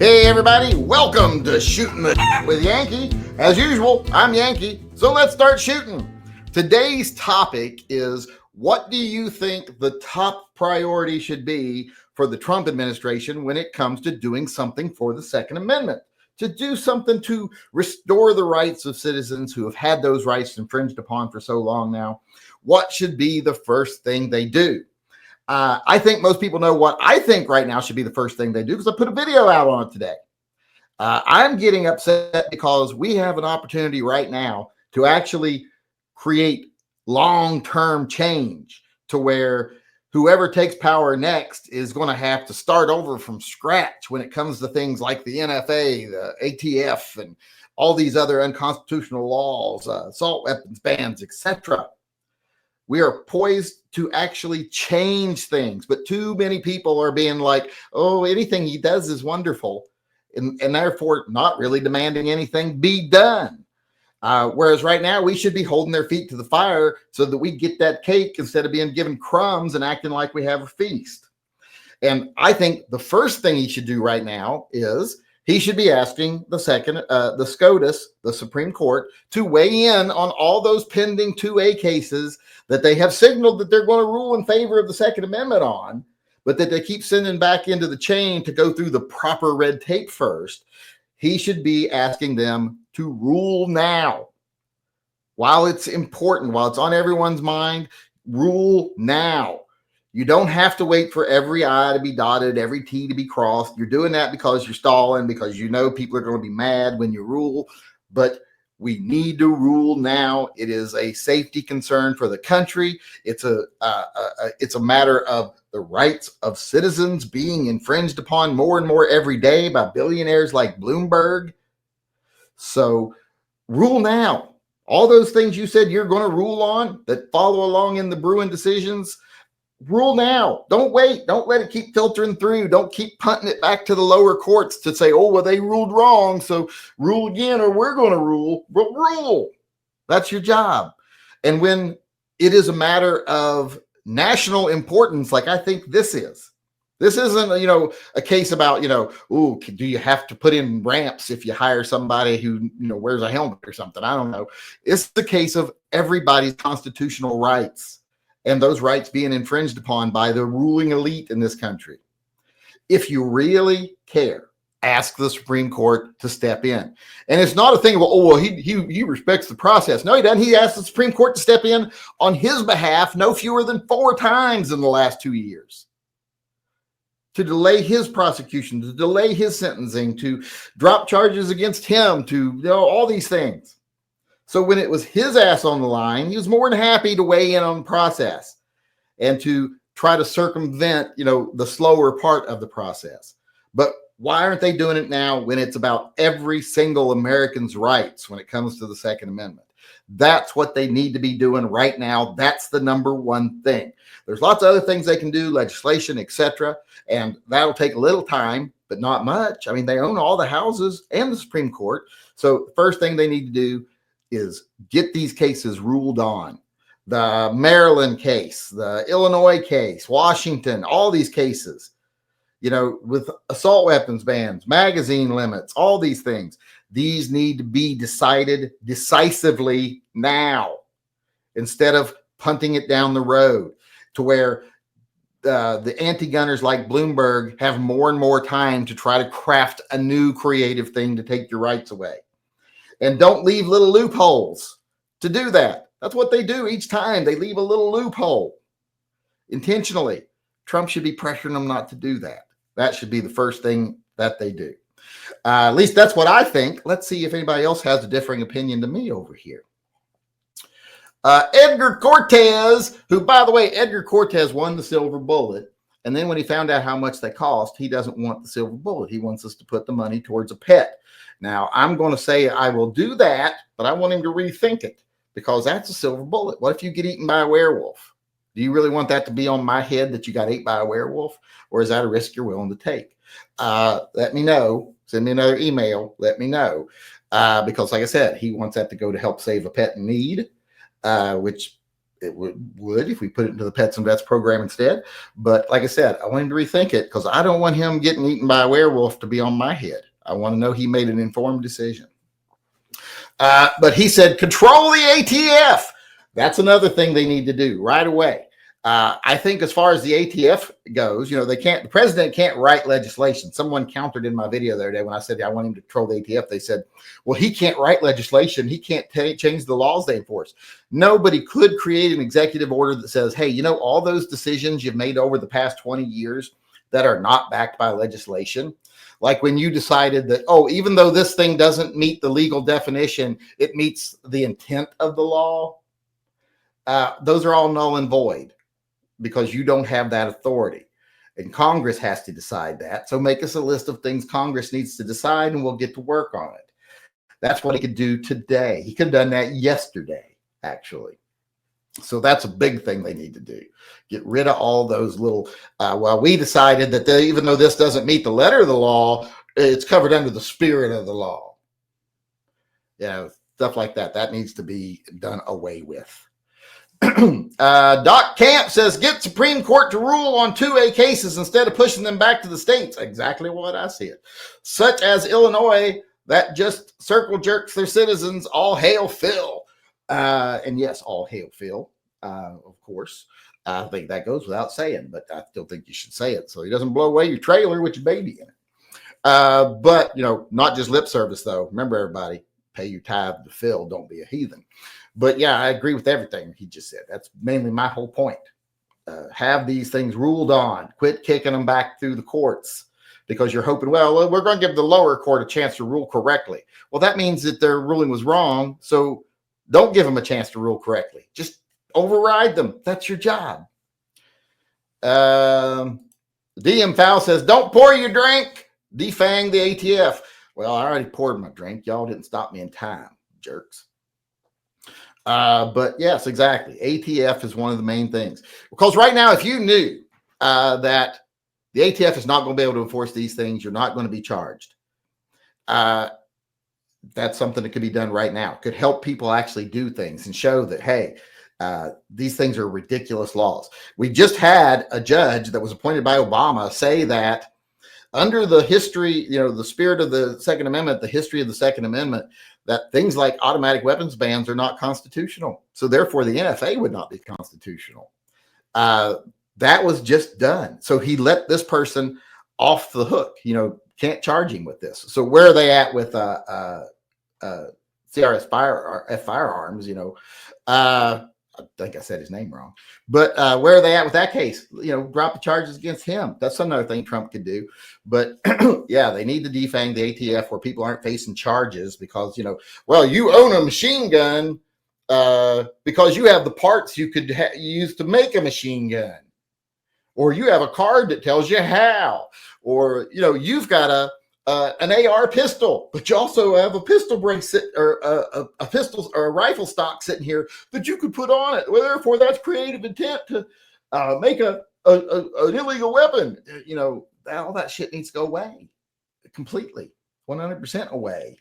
Hey everybody, welcome to Shooting the with Yankee. As usual, I'm Yankee, so let's start shooting. Today's topic is, what do you think the top priority should be for the Trump administration when it comes to doing something for the Second Amendment? To do something to restore the rights of citizens who have had those rights infringed upon for so long now. What should be the first thing they do? I think most people know what I think right now should be the first thing they do, because I put a video out on it today. I'm getting upset because we have an opportunity right now to actually create long-term change to where whoever takes power next is going to have to start over from scratch when it comes to things like the NFA, the ATF, and all these other unconstitutional laws, assault weapons bans, etc. We are poised to actually change things, but too many people are being like, oh, anything he does is wonderful, and therefore not really demanding anything be done. Whereas right now we should be holding their feet to the fire so that we get that cake instead of being given crumbs and acting like we have a feast. And I think the first thing he should do right now is he should be asking the SCOTUS, the Supreme Court, to weigh in on all those pending 2A cases that they have signaled that they're going to rule in favor of the Second Amendment on, but that they keep sending back into the chain to go through the proper red tape first. He should be asking them to rule now. While it's important, while it's on everyone's mind, rule now. You don't have to wait for every I to be dotted, every T to be crossed. You're doing that because you're stalling, because you know people are going to be mad when you rule. But we need to rule now. It is a safety concern for the country. It's a matter of the rights of citizens being infringed upon more and more every day by billionaires like Bloomberg. So rule now. All those things you said you're going to rule on that follow along in the Bruin decisions, rule now. Don't wait. Don't let it keep filtering through. Don't keep punting it back to the lower courts to say, oh, well, they ruled wrong, so rule again, or we're going to rule. But rule. That's your job. And when it is a matter of national importance, like I think this isn't, a case about, oh, do you have to put in ramps if you hire somebody who, wears a helmet or something? I don't know. It's the case of everybody's constitutional rights, and those rights being infringed upon by the ruling elite in this country. If you really care, ask the Supreme Court to step in. And it's not a thing of, he respects the process. No, he doesn't. He asked the Supreme Court to step in on his behalf no fewer than 4 times in the last 2 years to delay his prosecution, to delay his sentencing, to drop charges against him, to all these things. So when it was his ass on the line, he was more than happy to weigh in on the process and to try to circumvent, the slower part of the process. But why aren't they doing it now when it's about every single American's rights when it comes to the Second Amendment? That's what they need to be doing right now. That's the number one thing. There's lots of other things they can do, legislation, etc., and that'll take a little time, but not much. I mean, they own all the houses and the Supreme Court. So the first thing they need to do is get these cases ruled on. The Maryland case, the Illinois case, Washington, all these cases, with assault weapons bans, magazine limits, all these things. These need to be decided decisively now instead of punting it down the road to where the anti-gunners like Bloomberg have more and more time to try to craft a new creative thing to take your rights away. And don't leave little loopholes to do that. That's what they do each time. They leave a little loophole intentionally. Trump should be pressuring them not to do that. That should be the first thing that they do. At least that's what I think. Let's see if anybody else has a differing opinion to me over here. Edgar Cortez, who, by the way, Edgar Cortez won the silver bullet. And then when he found out how much they cost, he doesn't want the silver bullet. He wants us to put the money towards a pet. Now, I'm going to say I will do that, but I want him to rethink it, because that's a silver bullet. What if you get eaten by a werewolf? Do you really want that to be on my head that you got ate by a werewolf? Or is that a risk you're willing to take? Let me know. Send me another email. Let me know. Because like I said, he wants that to go to help save a pet in need, which it would if we put it into the Pets and Vets program instead. But like I said, I want him to rethink it because I don't want him getting eaten by a werewolf to be on my head. I want to know he made an informed decision. But he said, control the ATF. That's another thing they need to do right away. I think as far as the ATF goes, the president can't write legislation. Someone countered in my video the other day when I said I want him to control the ATF. They said, well, he can't write legislation. He can't change the laws they enforce. Nobody could create an executive order that says, hey, all those decisions you've made over the past 20 years that are not backed by legislation. Like when you decided that, even though this thing doesn't meet the legal definition, it meets the intent of the law. Those are all null and void because you don't have that authority. And Congress has to decide that. So make us a list of things Congress needs to decide and we'll get to work on it. That's what he could do today. He could have done that yesterday, actually. So that's a big thing they need to do. Get rid of all those little, we decided that even though this doesn't meet the letter of the law, it's covered under the spirit of the law. Stuff like that. That needs to be done away with. Doc Camp says, get Supreme Court to rule on 2A cases instead of pushing them back to the states. Exactly what I said. Such as Illinois, that just circle jerks their citizens. All hail Phil. And yes, all hail Phil, of course. I think that goes without saying, but I still think you should say it so he doesn't blow away your trailer with your baby in it. But, not just lip service, though. Remember, everybody, pay your tithe to Phil. Don't be a heathen. But, yeah, I agree with everything he just said. That's mainly my whole point. Have these things ruled on. Quit kicking them back through the courts because you're hoping, well, we're going to give the lower court a chance to rule correctly. Well, that means that their ruling was wrong, so don't give them a chance to rule correctly. Just override them. That's your job. DM Fowl says, don't pour your drink. Defang the ATF. Well, I already poured my drink. Y'all didn't stop me in time, jerks. But yes, exactly. ATF is one of the main things. Because right now, if you knew that the ATF is not going to be able to enforce these things, you're not going to be charged. That's something that could be done right now. It could help people actually do things and show that, hey, these things are ridiculous laws. We just had a judge that was appointed by Obama say that under the history, the spirit of the Second Amendment, the history of the Second Amendment, that things like automatic weapons bans are not constitutional. So therefore, the NFA would not be constitutional. That was just done. So he let this person off the hook. Can't charge him with this. So where are they at with CRS firearms? I think I said his name wrong, but where are they at with that case? Drop the charges against him. That's another thing Trump could do. But yeah, they need to defang the ATF where people aren't facing charges because, you own a machine gun because you have the parts you could use to make a machine gun, or you have a card that tells you how, or, you've got an AR pistol, but you also have a pistol break or a pistol or a rifle stock sitting here that you could put on it. Well, therefore, that's creative intent to make an illegal weapon. All that shit needs to go away completely, 100% away.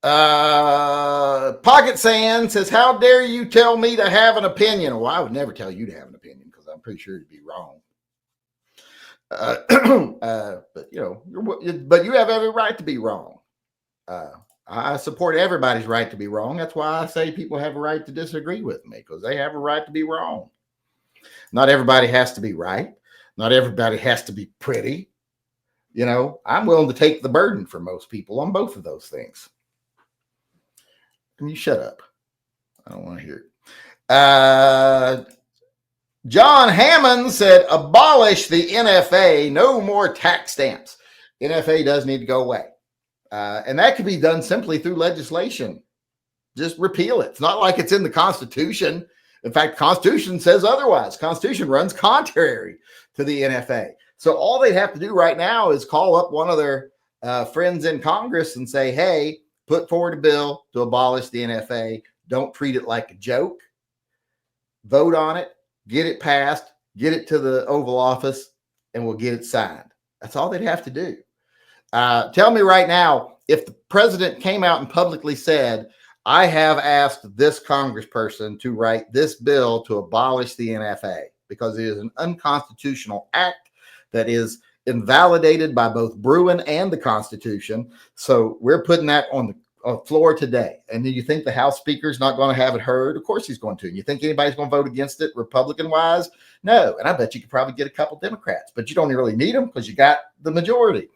Pocket Sand says, "How dare you tell me to have an opinion?" Well, I would never tell you to have an opinion because I'm pretty sure you'd be wrong. But you have every right to be wrong. I support everybody's right to be wrong. That's why I say people have a right to disagree with me because they have a right to be wrong. Not everybody has to be right. Not everybody has to be pretty. I'm willing to take the burden for most people on both of those things. Can you shut up? I don't want to hear it. John Hammond said, abolish the NFA, no more tax stamps. NFA does need to go away. And that could be done simply through legislation. Just repeal it. It's not like it's in the Constitution. In fact, the Constitution says otherwise. Constitution runs contrary to the NFA. So all they have to do right now is call up one of their friends in Congress and say, hey, put forward a bill to abolish the NFA. Don't treat it like a joke. Vote on it. Get it passed, get it to the Oval Office, and we'll get it signed. That's all they'd have to do. Tell me right now, if the president came out and publicly said, I have asked this congressperson to write this bill to abolish the NFA because it is an unconstitutional act that is invalidated by both Bruin and the Constitution. So we're putting that on the floor today. And do you think the House Speaker is not going to have it heard? Of course he's going to. You think anybody's going to vote against it, Republican-wise? No. And I bet you could probably get a couple Democrats, but you don't really need them because you got the majority.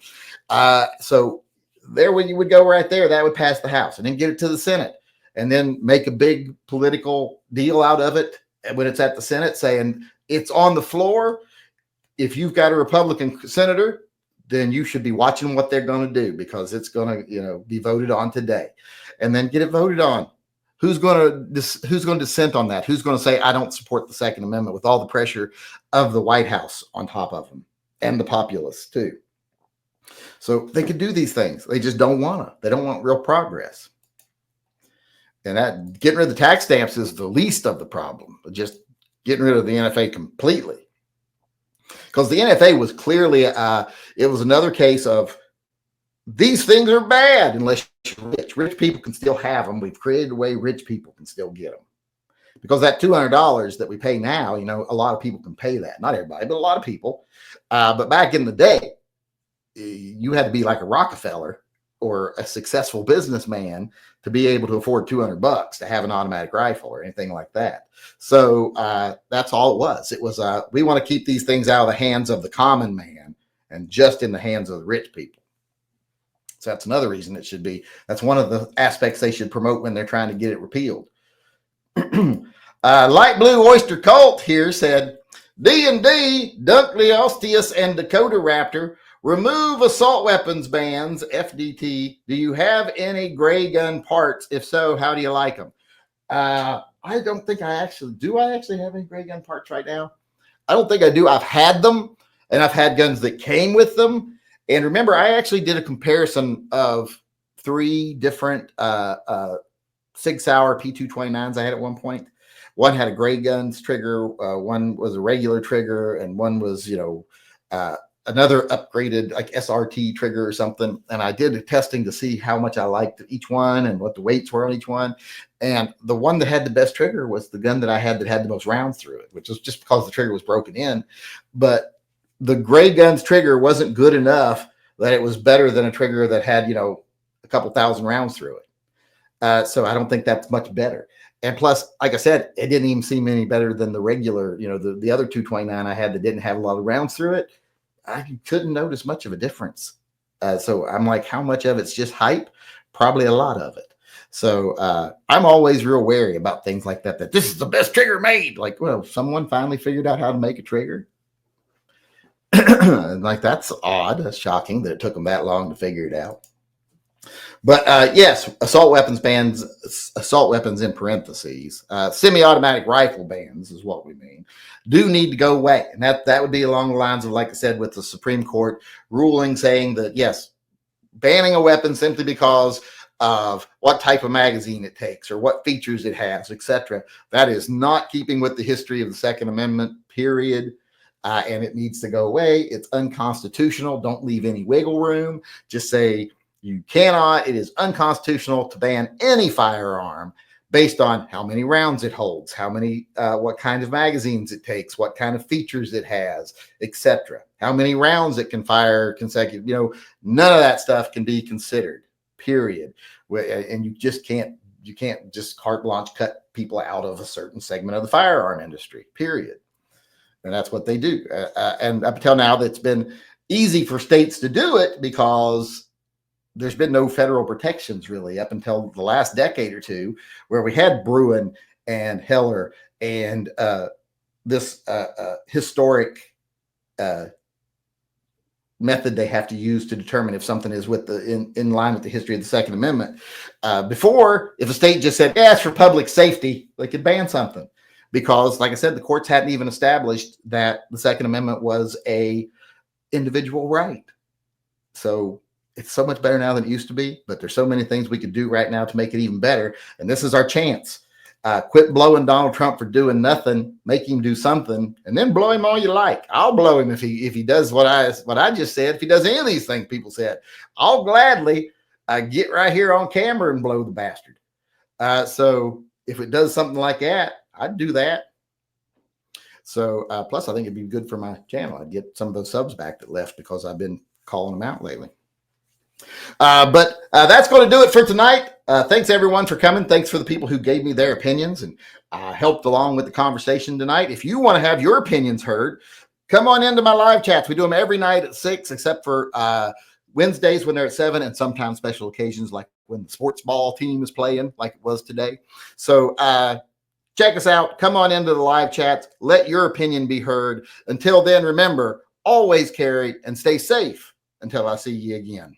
So there, when you would go right there, that would pass the House and then get it to the Senate and then make a big political deal out of it when it's at the Senate, saying it's on the floor. If you've got a Republican senator, then you should be watching what they're going to do because it's going to, be voted on today, and then get it voted on. Who's going to dissent on that? Who's going to say, I don't support the Second Amendment with all the pressure of the White House on top of them and the populace too? So they could do these things. They just don't want to. They don't want real progress. And that getting rid of the tax stamps is the least of the problem, but just getting rid of the NFA completely. Because the NFA was clearly, it was another case of these things are bad unless you're rich. Rich people can still have them. We've created a way rich people can still get them. Because that $200 that we pay now, a lot of people can pay that. Not everybody, but a lot of people. But back in the day, you had to be like a Rockefeller or a successful businessman to be able to afford $200 to have an automatic rifle or anything like that. So that's all it was. It was, we want to keep these things out of the hands of the common man and just in the hands of the rich people. So that's another reason it should be. That's one of the aspects they should promote when they're trying to get it repealed. Light Blue Oyster Cult here said, D&D, Dunkley Ostius, and Dakota Raptor remove assault weapons bans, FDT. Do you have any gray gun parts? If so, how do you like them? I don't think I actually do. I actually have any gray gun parts right now? I don't think I do. I've had them, and I've had guns that came with them. And remember, I actually did a comparison of 3 different Sig Sauer P229s I had at one point. One had a gray guns trigger, one was a regular trigger, and one was, another upgraded like SRT trigger or something. And I did testing to see how much I liked each one and what the weights were on each one. And the one that had the best trigger was the gun that I had that had the most rounds through it, which was just because the trigger was broken in. But the gray guns trigger wasn't good enough that it was better than a trigger that had, a couple thousand rounds through it. So I don't think that's much better. And plus, like I said, it didn't even seem any better than the regular, the other 229 I had that didn't have a lot of rounds through it. I couldn't notice much of a difference. So I'm like, how much of it's just hype? Probably a lot of it. So I'm always real wary about things like that this is the best trigger made. Like, well, someone finally figured out how to make a trigger. Like, that's odd. That's shocking that it took them that long to figure it out. But yes, assault weapons bans, assault weapons in parentheses, semi-automatic rifle bans is what we mean, do need to go away. And that would be along the lines of, like I said, with the Supreme Court ruling saying that, yes, banning a weapon simply because of what type of magazine it takes or what features it has, etc. That is not keeping with the history of the Second Amendment, period. And it needs to go away. It's unconstitutional. Don't leave any wiggle room. Just say, it is unconstitutional to ban any firearm based on how many rounds it holds, what kind of magazines it takes, what kind of features it has, etc. How many rounds it can fire consecutive. None of that stuff can be considered, period. And you can't just carte blanche cut people out of a certain segment of the firearm industry, period. And that's what they do. And up until now, it's been easy for states to do it because there's been no federal protections really up until the last decade or two, where we had Bruin and Heller and this historic method they have to use to determine if something is in line with the history of the Second Amendment. Before, if a state just said, it's for public safety, they could ban something. Because, like I said, the courts hadn't even established that the Second Amendment was a individual right. So it's so much better now than it used to be, but there's so many things we could do right now to make it even better. And this is our chance. Quit blowing Donald Trump for doing nothing, make him do something, and then blow him all you like. I'll blow him if he does what I just said. If he does any of these things people said, I'll gladly get right here on camera and blow the bastard. So if it does something like that, I'd do that. So plus, I think it'd be good for my channel. I'd get some of those subs back that left because I've been calling them out lately. But that's going to do it for tonight. Thanks everyone for coming. Thanks for the people who gave me their opinions and helped along with the conversation tonight. If you want to have your opinions heard, come on into my live chats. We do them every night at 6, except for Wednesdays when they're at 7, and sometimes special occasions like when the sports ball team is playing, like it was today. So check us out. Come on into the live chats. Let your opinion be heard. Until then, remember, always carry and stay safe until I see you again.